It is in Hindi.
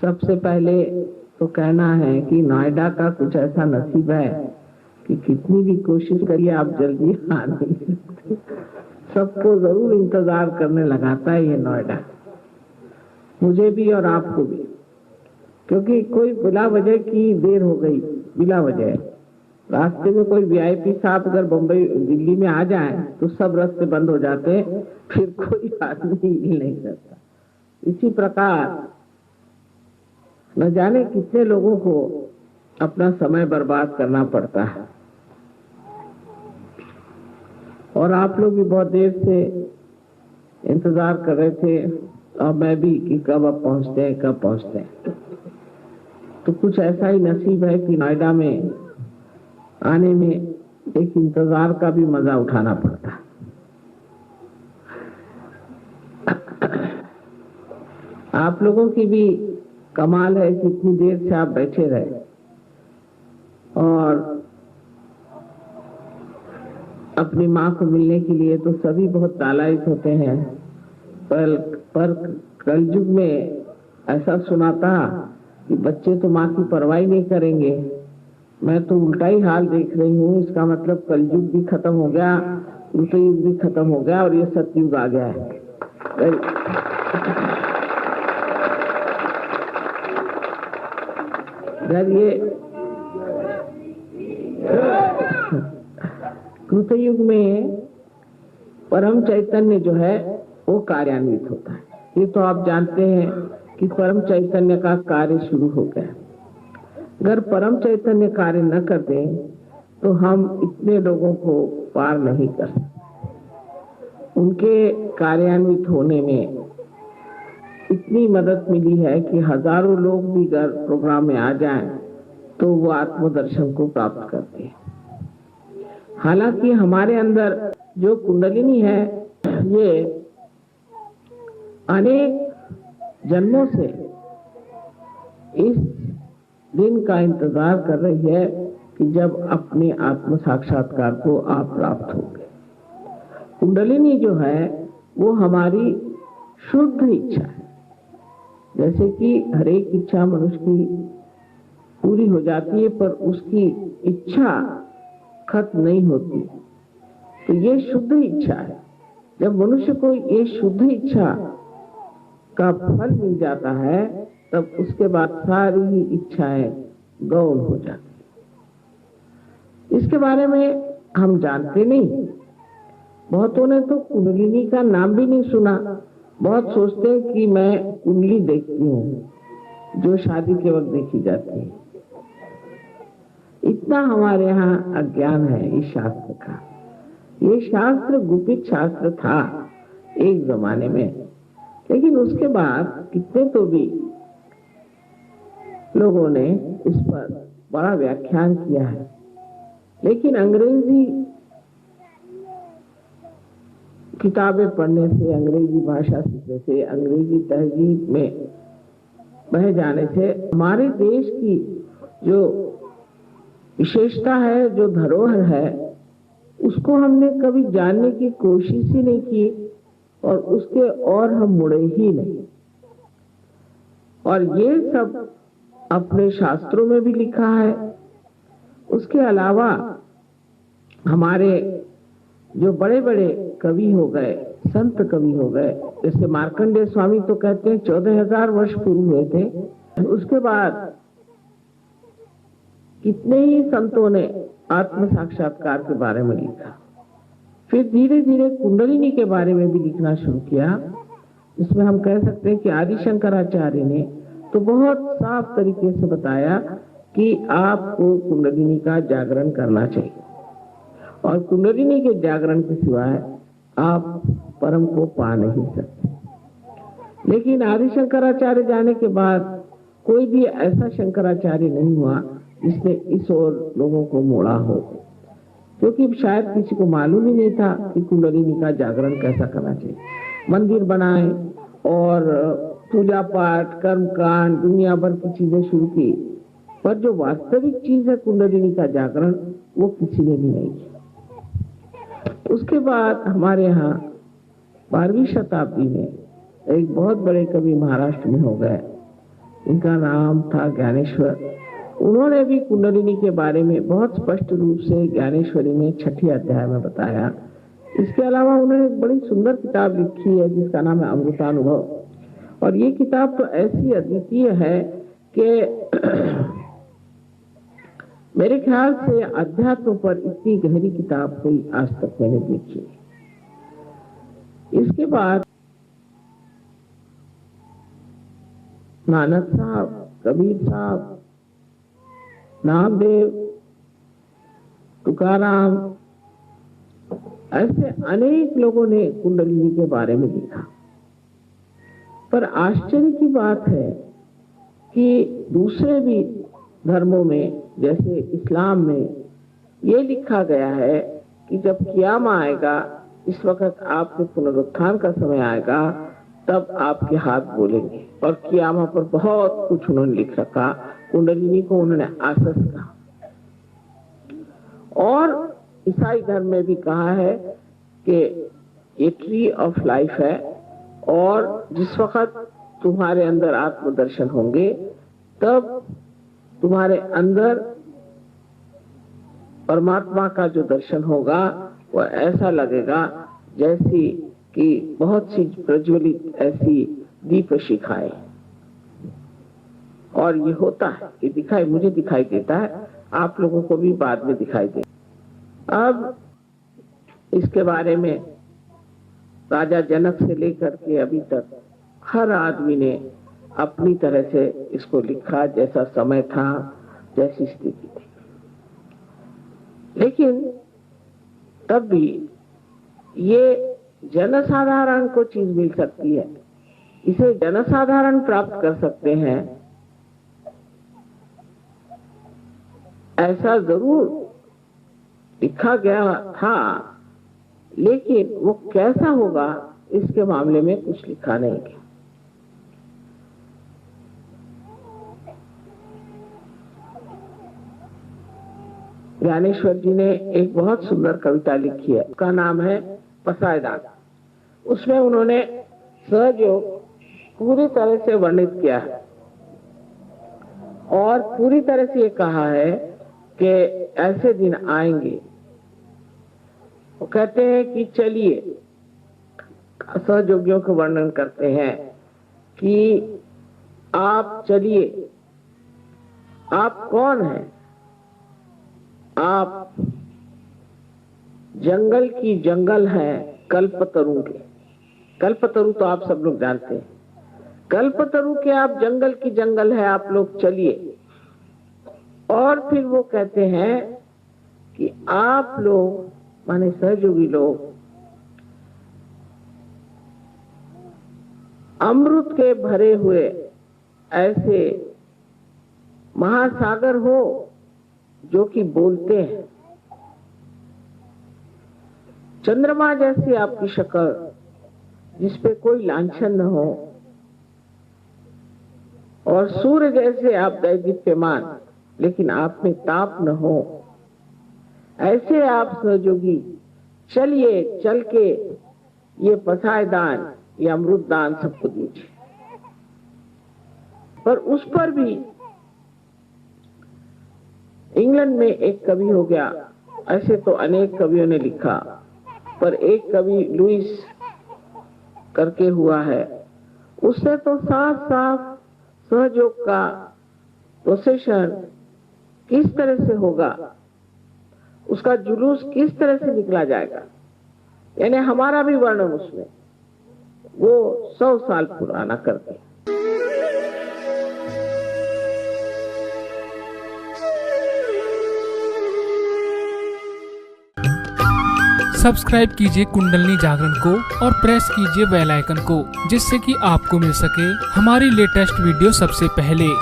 सबसे पहले तो कहना है कि नोएडा का कुछ ऐसा नसीब है कि कितनी भी कोशिश करिए आप जल्दी आ नहीं सकते। सबको जरूर इंतजार करने लगाता है ये नोएडा, मुझे भी और आपको भी, क्योंकि कोई बिला वजह की देर हो गई। बिला वजह रास्ते में कोई वीआईपी साहब अगर बम्बई दिल्ली में आ जाए तो सब रास्ते बंद हो जाते, फिर कोई आदमी हिल नहीं करता। इसी प्रकार न जाने कितने लोगों को अपना समय बर्बाद करना पड़ता है। और आप लोग भी बहुत देर से इंतजार कर रहे थे और मैं भी कि कब अब पहुंचते हैं, कब पहुंचते हैं। तो कुछ ऐसा ही नसीब है कि नोएडा में आने में एक इंतजार का भी मजा उठाना पड़ता है। आप लोगों की भी कमाल है कि इतनी देर से आप बैठे रहे और अपनी माँ को मिलने के लिए तो सभी बहुत लालायित होते हैं, पर कलयुग में ऐसा सुना था कि बच्चे तो माँ की परवाह नहीं करेंगे। मैं तो उल्टा ही हाल देख रही हूँ। इसका मतलब कलयुग भी खत्म हो गया, युग भी खत्म हो गया और ये सतयुग आ गया है। जब ये कृतयुग में परम चैतन्य जो है वो कार्यान्वित होता है। ये तो आप जानते हैं कि परम चैतन्य का कार्य शुरू हो गया। अगर परम चैतन्य कार्य न कर दे तो हम इतने लोगों को पार नहीं कर सकते। उनके कार्यान्वित होने में इतनी मदद मिली है कि हजारों लोग भी अगर प्रोग्राम में आ जाएं तो वो आत्मदर्शन को प्राप्त करते हैं। हालांकि हमारे अंदर जो कुंडलिनी है ये अनेक जन्मों से इस दिन का इंतजार कर रही है कि जब अपने आत्म साक्षात्कार को आप प्राप्त होंगे। कुंडलिनी जो है वो हमारी शुद्ध इच्छा है। जैसे कि हर एक इच्छा मनुष्य की पूरी हो जाती है पर उसकी इच्छा खत्म नहीं होती, तो ये शुद्ध इच्छा है। जब मनुष्य को ये शुद्ध इच्छा का फल मिल जाता है तब उसके बाद सारी ही इच्छाएं गौण हो जाती। इसके बारे में हम जानते नहीं। बहुतों ने तो कुंडलिनी का नाम भी नहीं सुना। बहुत सोचते हैं कि मैं कुंडली देखती हूँ जो शादी के वक्त देखी जाती है। इतना हमारे यहाँ अज्ञान है इस शास्त्र का। ये शास्त्र गुपित शास्त्र था एक जमाने में, लेकिन उसके बाद कितने तो भी लोगों ने इस पर बड़ा व्याख्यान किया है। लेकिन अंग्रेजी किताबें पढ़ने से, अंग्रेजी भाषा सीखने से, अंग्रेजी तहजीब में बह जाने से हमारे देश की जो विशेषता है, जो धरोहर है, उसको हमने कभी जानने की कोशिश ही नहीं की और उसके और हम मुड़े ही नहीं। और ये सब अपने शास्त्रों में भी लिखा है। उसके अलावा हमारे जो बड़े बड़े कवि हो गए, संत कवि हो गए, जैसे मार्कंडेय स्वामी तो कहते हैं 14,000 वर्ष पूर्व हुए थे। उसके बाद कितने ही संतों ने आत्म साक्षात्कार के बारे में लिखा। फिर धीरे धीरे कुंडलिनी के बारे में भी लिखना शुरू किया। इसमें हम कह सकते हैं कि आदि शंकराचार्य ने तो बहुत साफ तरीके से बताया कि आपको कुंडलिनी का जागरण करना चाहिए और कुंडलिनी के जागरण के सिवाय आप परम को पा नहीं सकते। लेकिन आदि शंकराचार्य जाने के बाद कोई भी ऐसा शंकराचार्य नहीं हुआ जिसने इस ओर लोगों को मोड़ा हो, क्योंकि शायद किसी को मालूम ही नहीं था कि कुंडलिनी का जागरण कैसा करना चाहिए। मंदिर बनाए और पूजा पाठ, कर्मकांड, दुनिया भर की चीजें शुरू की, पर जो वास्तविक चीज है कुंडलिनी का जागरण, वो किसी ने भी नहीं किया। उसके बाद हमारे यहाँ 12वीं शताब्दी में एक बहुत बड़े कवि महाराष्ट्र में हो गए इनका नाम था ज्ञानेश्वर। उन्होंने भी कुंडलिनी के बारे में बहुत स्पष्ट रूप से ज्ञानेश्वरी में 6ठे अध्याय में बताया। इसके अलावा उन्होंने एक बड़ी सुंदर किताब लिखी है जिसका नाम है अमृतानुभव। और ये किताब तो ऐसी अद्वितीय है कि मेरे ख्याल से अध्यात्म पर इतनी गहरी किताब कोई आज तक मैंने देखी नहीं। इसके बाद नानक साहब, कबीर साहब, नामदेव, तुकाराम, ऐसे अनेक लोगों ने कुंडलिनी के बारे में लिखा। पर आश्चर्य की बात है कि दूसरे भी धर्मों में जैसे इस्लाम में ये लिखा गया है कि जब क़यामत आएगा, इस वक्त आपके पुनरुत्थान का समय आएगा, तब आपके हाथ बोलेंगे। और क़यामत पर बहुत कुछ उन्होंने लिख रखा। कुंडलिनी को उन्होंने आसस कहा। और ईसाई धर्म में भी कहा है कि ये ट्री ऑफ लाइफ है और जिस वक्त तुम्हारे अंदर आत्मदर्शन होंगे तब तुम्हारे अंदर परमात्मा का जो दर्शन होगा वो ऐसा लगेगा जैसी कि बहुत सी प्रज्वलित ऐसी दीप शिखाएं। और ये होता है कि दिखाई, मुझे दिखाई देता है, आप लोगों को भी बाद में दिखाई दे। अब इसके बारे में राजा जनक से लेकर के अभी तक हर आदमी ने अपनी तरह से इसको लिखा, जैसा समय था, जैसी स्थिति थी। लेकिन तब भी ये जनसाधारण को चीज मिल सकती है, इसे जनसाधारण प्राप्त कर सकते हैं, ऐसा जरूर लिखा गया था। लेकिन वो कैसा होगा इसके मामले में कुछ लिखा नहीं है। ज्ञानेश्वर जी ने एक बहुत सुंदर कविता लिखी है, उसका नाम है पसायदान। उसमें उन्होंने सहयोग पूरी तरह से वर्णित किया है और पूरी तरह से ये कहा है कि ऐसे दिन आएंगे। वो कहते हैं कि चलिए, सहयोगियों का वर्णन करते हैं कि आप चलिए, आप कौन हैं? आप जंगल की जंगल हैं कल्पतरु के। कल्पतरु तो आप सब लोग जानते हैं। कल्पतरु के आप जंगल की जंगल है, आप लोग चलिए। और फिर वो कहते हैं कि आप लोग माने सहयोगी लोग अमृत के भरे हुए ऐसे महासागर हो जो कि बोलते हैं। चंद्रमा जैसी आपकी शक्ल जिसपे कोई लांछन न हो और सूर्य जैसे आप दैदीप्यमान लेकिन आप में ताप न हो, ऐसे आप सहयोगी चलिए, चल के ये पसायदान, ये अमृत दान सबको दीजिए। पर उस पर भी इंग्लैंड में एक कवि हो गया, ऐसे तो अनेक कवियों ने लिखा, पर एक कवि लुइस करके हुआ है, उससे तो साफ साफ सहयोग का प्रोसेशन किस तरह से होगा, उसका जुलूस किस तरह से निकला जाएगा, यानी हमारा भी वर्णन उसमें वो 100 साल पुराना करते। सब्सक्राइब कीजिए कुंडलिनी जागरण को और प्रेस कीजिए बेल आइकन को, जिससे कि आपको मिल सके हमारी लेटेस्ट वीडियो सबसे पहले।